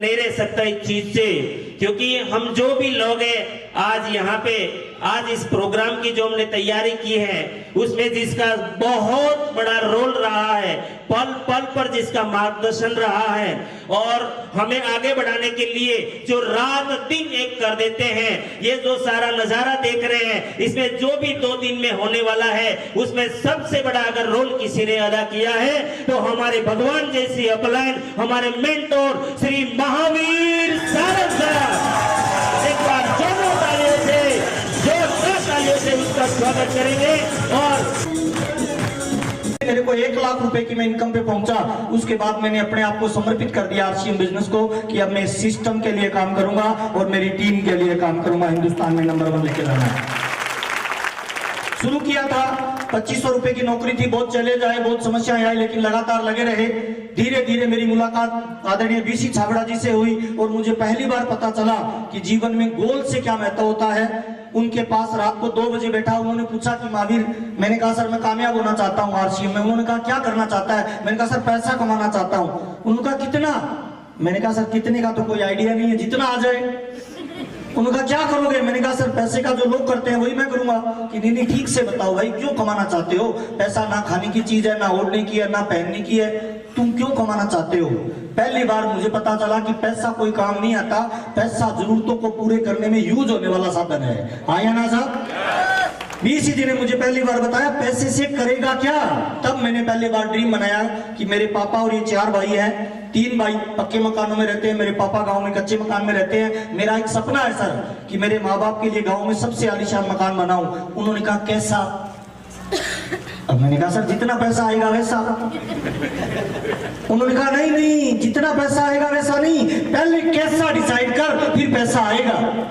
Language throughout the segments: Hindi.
नहीं रह सकता इस चीज से, क्योंकि हम जो भी लोग हैं आज यहाँ पे आज इस प्रोग्राम की जो हमने तैयारी की है उसमें जिसका बहुत बड़ा रोल रहा है, पल पल पर जिसका मार्गदर्शन रहा है और हमें आगे बढ़ाने के लिए जो रात दिन एक कर देते हैं, ये जो सारा नजारा देख रहे हैं इसमें जो भी 2 दिन में होने वाला है उसमें सबसे बड़ा अगर रोल किसी ने अदा किया है तो हमारे भगवान जैसी अपलाइन, हमारे मेंटोर श्री महावीर सारंग साहब। एक बार जोरों तालियों से उसका स्वागत करेंगे। और मेरे को 1 लाख रुपए की मैं इनकम पे पहुंचा, उसके बाद मैंने अपने आप को समर्पित कर दिया आरसीएम बिजनेस को कि अब मैं सिस्टम के लिए काम करूंगा और मेरी टीम के लिए काम करूंगा, हिंदुस्तान में नंबर 1 लेके जाना है। शुरू किया था 2500 रुपए की नौकरी थी, बहुत चैलेंज आए, बहुत समस्याएं आई, लेकिन लगातार लगे रहे। धीरे धीरे मेरी मुलाकात आदरणीय बीसी छाबड़ा जी से हुई और मुझे पहली बार पता चला कि जीवन में गोल से क्या महत्व होता है। उनके पास रात को 2 बजे बैठा, उन्होंने पूछा कि महावीर, मैंने कहा सर मैं कामयाब होना चाहता हूँ आरसीएम में। उन्होंने कहा क्या करना चाहता है? मैंने कहा सर पैसा कमाना चाहता हूँ। उन्होंने कहा कितना? मैंने कहा सर कितने का तो कोई आइडिया नहीं है, जितना आ जाए। उन्होंने कहा क्या करोगे? मैंने कहा सर पैसे का जो लोग करते हैं वही मैं करूंगा। कि नहीं ठीक से बताओ भाई, क्यों कमाना चाहते हो? पैसा ना खाने की चीज है, ना ओढ़ने की है, ना पहनने की है, तुम क्यों कमाना चाहते हो? पहली बार मुझे पता चला कि पैसा कोई काम नहीं आता, पैसा जरूरतों को पूरे करने में यूज होने वाला साधन है। आया ना साहब? बीसी जी ने मुझे पहली बार बताया पैसे से करेगा क्या। तब मैंने पहली बार ड्रीम बनाया कि मेरे पापा और ये 4 भाई हैं, 3 भाई पक्के मकानों में रहते हैं, मेरे पापा गांव में कच्चे मकान में रहते हैं। मेरा एक सपना है सर कि मेरे माँ बाप के लिए गांव में सबसे आलीशान मकान बनाऊं। उन्होंने कहा कैसा? अब मैंने कहा सर जितना पैसा आएगा वैसा। उन्होंने कहा नहीं नहीं, जितना पैसा आएगा वैसा नहीं, पहले कैसा डिसाइड कर फिर पैसा आएगा।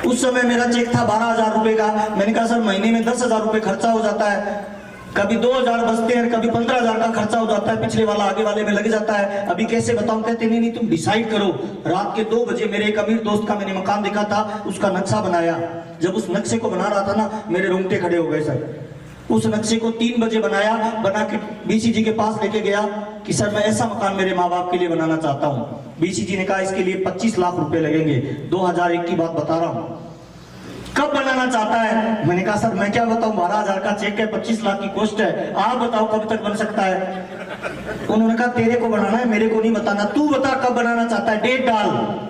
उस समय मेरा चेक था 12,000 रुपए का। मैंने कहा सर महीने में 10,000 रुपए खर्चा हो जाता है, कभी 2,000 बचते हैं, कभी 15,000 का खर्चा हो जाता है, पिछले वाला आगे वाले में लग जाता है, अभी कैसे बताऊं? कहते नहीं नहीं तुम डिसाइड करो। रात के 2 बजे मेरे एक अमीर दोस्त का मैंने मकान देखा था, उसका नक्शा बनाया। जब उस नक्शे को बना रहा था ना, मेरे रोंगटे खड़े हो गए सर। उस नक्शे को 3 बजे बनाया, बना के बीसी जी के पास लेके गया कि सर मैं ऐसा मकान मेरे माँ बाप के लिए बनाना चाहता हूँ। बीसी जी ने कहा इसके लिए 25 लाख रुपए लगेंगे। 2001 की बात बता रहा हूँ। कब बनाना चाहता है? मैंने कहा सर मैं क्या बताऊं, 12,000 का चेक है, 25 लाख की कॉस्ट है, आप बताओ कब तक बन सकता है? उन्होंने कहा तेरे को बनाना है, मेरे को नहीं बताना, तू बता कब बनाना चाहता है, डेट डाल।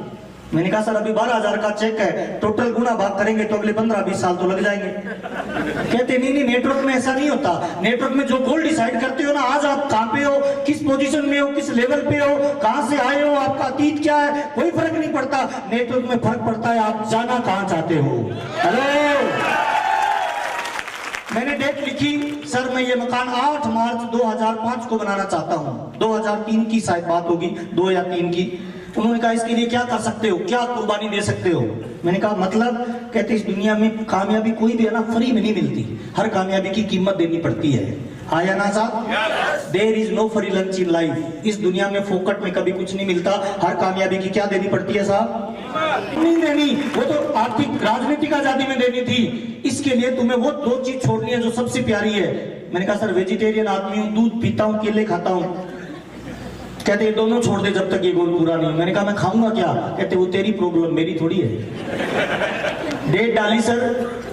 मैंने कहा सर अभी 12,000 का चेक है, टोटल गुना भाग करेंगे तो अगले 15-20 साल तो लग जाएंगे। कहते नहीं नहीं, नेटवर्क में ऐसा नहीं होता। नेटवर्क में जो गोल डिसाइड करते हो ना, आज आप कहाँ पे हो, किस पोजीशन में हो, किस लेवल पे हो, कहाँ से आए हो, आपका अतीत क्या है, कोई फर्क नहीं पड़ता। नेटवर्क में फर्क पड़ता है आप जाना कहाँ चाहते हो। हेलो, मैंने डेट लिखी सर मैं ये मकान 8 मार्च 2005 को बनाना चाहता हूँ। 2003 की शायद बात होगी, 2 या 3 की। उन्होंने कहा इसके लिए क्या कर सकते हो, क्या कुर्बानी दे सकते हो? मैंने कहा मतलब? कहते इस दुनिया में कामयाबी कोई भी है ना फ्री में नहीं मिलती, हर कामयाबी की कीमत देनी पड़ती है। आया ना साहब? There is no free lunch in life. इस दुनिया में फोकट में कभी कुछ नहीं मिलता, हर कामयाबी की क्या देनी पड़ती है साहब? नहीं देनी, वो तो आर्थिक राजनीतिक आजादी में देनी थी। इसके लिए तुम्हें वो 2 चीज छोड़नी है जो सबसे प्यारी है। मैंने कहा सर वेजिटेरियन आदमी हूँ, दूध पीता हूँ, केले खाता हूँ। कहते ये दोनों छोड़ दे जब तक ये गोल पूरा नहीं। मैंने कहा मैं खाऊंगा क्या? कहते वो तेरी प्रॉब्लम, मेरी थोड़ी है। डेट डाली सर,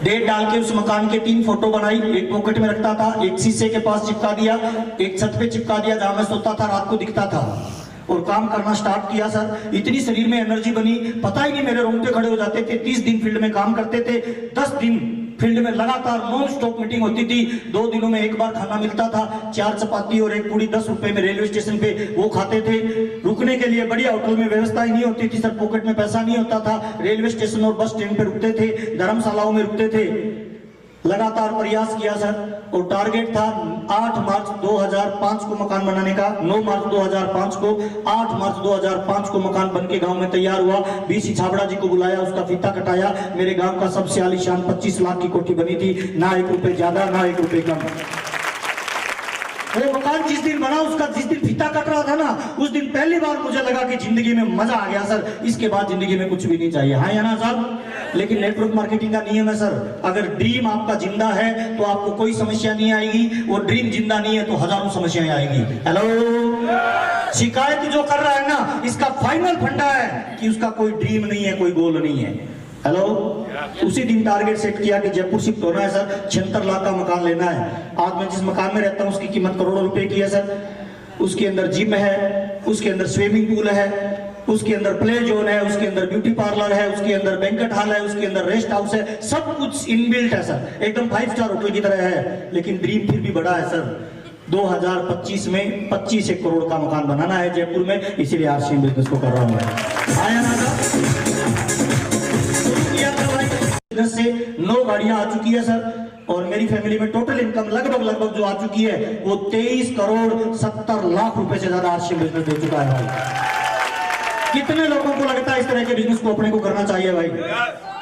डेट डाल के उस मकान के 3 फोटो बनाई, एक पॉकेट में रखता था, एक शीशे के पास चिपका दिया, एक छत पे चिपका दिया जहां मैं सोता था, रात को दिखता था। और काम करना स्टार्ट किया सर। इतनी शरीर में एनर्जी बनी, पता ही नहीं मेरे रोंगटे खड़े हो जाते थे। 30 दिन फील्ड में काम करते थे, 10 दिन फील्ड में लगातार नॉन स्टॉप मीटिंग होती थी। 2 दिनों में एक बार खाना मिलता था, 4 चपाती और 1 पूड़ी 10 रुपए में रेलवे स्टेशन पे वो खाते थे। रुकने के लिए बढ़िया होटल में व्यवस्था ही नहीं होती थी सर, पॉकेट में पैसा नहीं होता था। रेलवे स्टेशन और बस स्टैंड पे रुकते थे, धर्मशालाओं में रुकते थे। लगातार प्रयास किया सर और टारगेट था 8 मार्च 2005 को मकान बनाने का। 9 मार्च 2005 को, 8 मार्च 2005 को मकान बन के गांव में तैयार हुआ। बीसी छाबड़ा जी को बुलाया, उसका फीता कटाया। मेरे गांव का सबसे आलीशान 25 लाख की कोठी बनी थी, ना 1 रुपए ज्यादा ना 1 रुपए कम। वो मकान जिस दिन बना, उसका जिस दिन फीता कट रहा था ना, उस दिन पहली बार मुझे लगा कि जिंदगी में मजा आ गया सर, इसके बाद जिंदगी में कुछ भी नहीं चाहिए। हाँ या ना साहब? लेकिन नेटवर्क मार्केटिंग का नियम है सर, अगर ड्रीम आपका जिंदा है तो आपको कोई समस्या नहीं आएगी, वो ड्रीम जिंदा नहीं है तो हजारों समस्याएं आएंगी। हेलो, शिकायत जो कर रहा है ना, इसका फाइनल फंडा है कि उसका कोई ड्रीम नहीं है, कोई गोल नहीं है। हेलो, उसी दिन टारगेट सेट किया कि जयपुर शिफ्ट होना है सर, 76 लाख का मकान लेना है। आज मैं जिस मकान में रहता हूँ उसकी कीमत करोड़ों रुपए की है सर। उसके अंदर जिम है, उसके अंदर स्विमिंग पूल है, उसके अंदर प्ले जोन है, उसके अंदर ब्यूटी पार्लर है, उसके अंदर बैंकेट हॉल है, उसके अंदर रेस्ट हाउस है, सब कुछ इनबिल्ट है सर, एकदम 5 स्टार होटल की तरह है। लेकिन ड्रीम फिर भी बड़ा है सर, 2025 में 25 करोड़ का मकान बनाना है जयपुर में, इसीलिए आरसीएम बिजनेस को कर रहा हूँ मैं। आया ना बिजनेस से 9 गाड़ियां आ चुकी है सर, और मेरी फैमिली में टोटल इनकम लगभग जो आ चुकी है वो 23 करोड़ 70 लाख रुपए से ज्यादा आरसीएम बिजनेस दे चुका है भाई। कितने लोगों को लगता है इस तरह के बिजनेस को अपने को करना चाहिए भाई?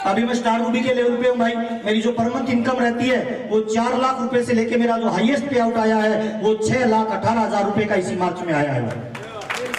अभी मैं स्टार रूबी के लेवल पे हूँ भाई, मेरी जो पर मंथ इनकम रहती है वो 4 लाख रुपए से लेके मेरा जो हाईएस्ट पे आउट आया है वो 6,18,000 रुपए का इसी मार्च में आया है।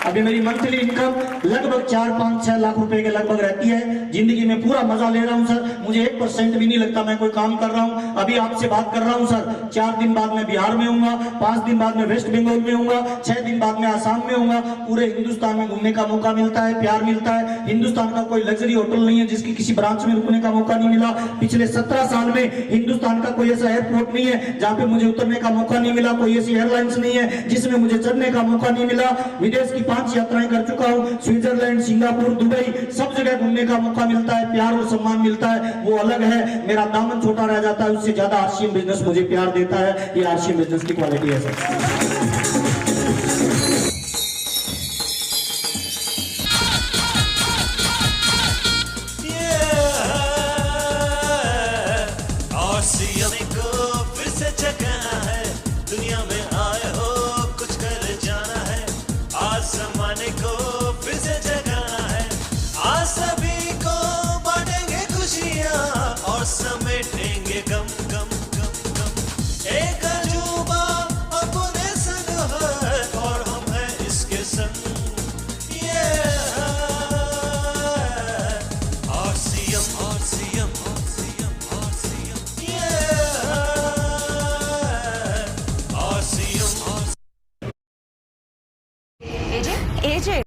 अभी मेरी मंथली इनकम लगभग 4, 5, 6 लाख रुपए के लगभग रहती है। जिंदगी में पूरा मजा ले रहा हूं सर, मुझे 1% भी नहीं लगता मैं कोई काम कर रहा हूं। अभी आपसे बात कर रहा हूं सर, 4 दिन बाद मैं बिहार में हूँगा, 5 दिन बाद मैं वेस्ट बंगाल में हूँगा, 6 दिन बाद मैं आसाम में हूँगा। पूरे हिंदुस्तान में घूमने का मौका मिलता है, प्यार मिलता है। हिंदुस्तान का कोई लग्जरी होटल नहीं है जिसकी किसी ब्रांच में रुकने का मौका नहीं मिला। पिछले 17 साल में हिंदुस्तान का कोई ऐसा एयरपोर्ट नहीं है जहाँ पे मुझे उतरने का मौका नहीं मिला, कोई ऐसी एयरलाइंस नहीं है जिसमें मुझे चढ़ने का मौका नहीं मिला। विदेश की 5 यात्राएं कर चुका हूँ, स्विट्जरलैंड, सिंगापुर, दुबई, सब जगह घूमने का मौका मिलता है, प्यार और सम्मान मिलता है, वो अलग है। मेरा दामन छोटा रह जाता है, उससे ज्यादा आरसीएम बिजनेस मुझे प्यार देता है। ये आरसीएम बिजनेस की क्वालिटी है सर। आरसीएम को फिर से जगाना है, दुनिया में आए हो कुछ कर जाना है। आज जमाने को फिर से जगाना है, आज सभी को बांटेंगे खुशियाँ और समेटेंगे गम गम गम गम। एक अजूबा अपने संग है और हम हैं इसके संग। ये आरसीएम आरसीएम आरसीएम आरसीएम, ये आरसीएम। एजे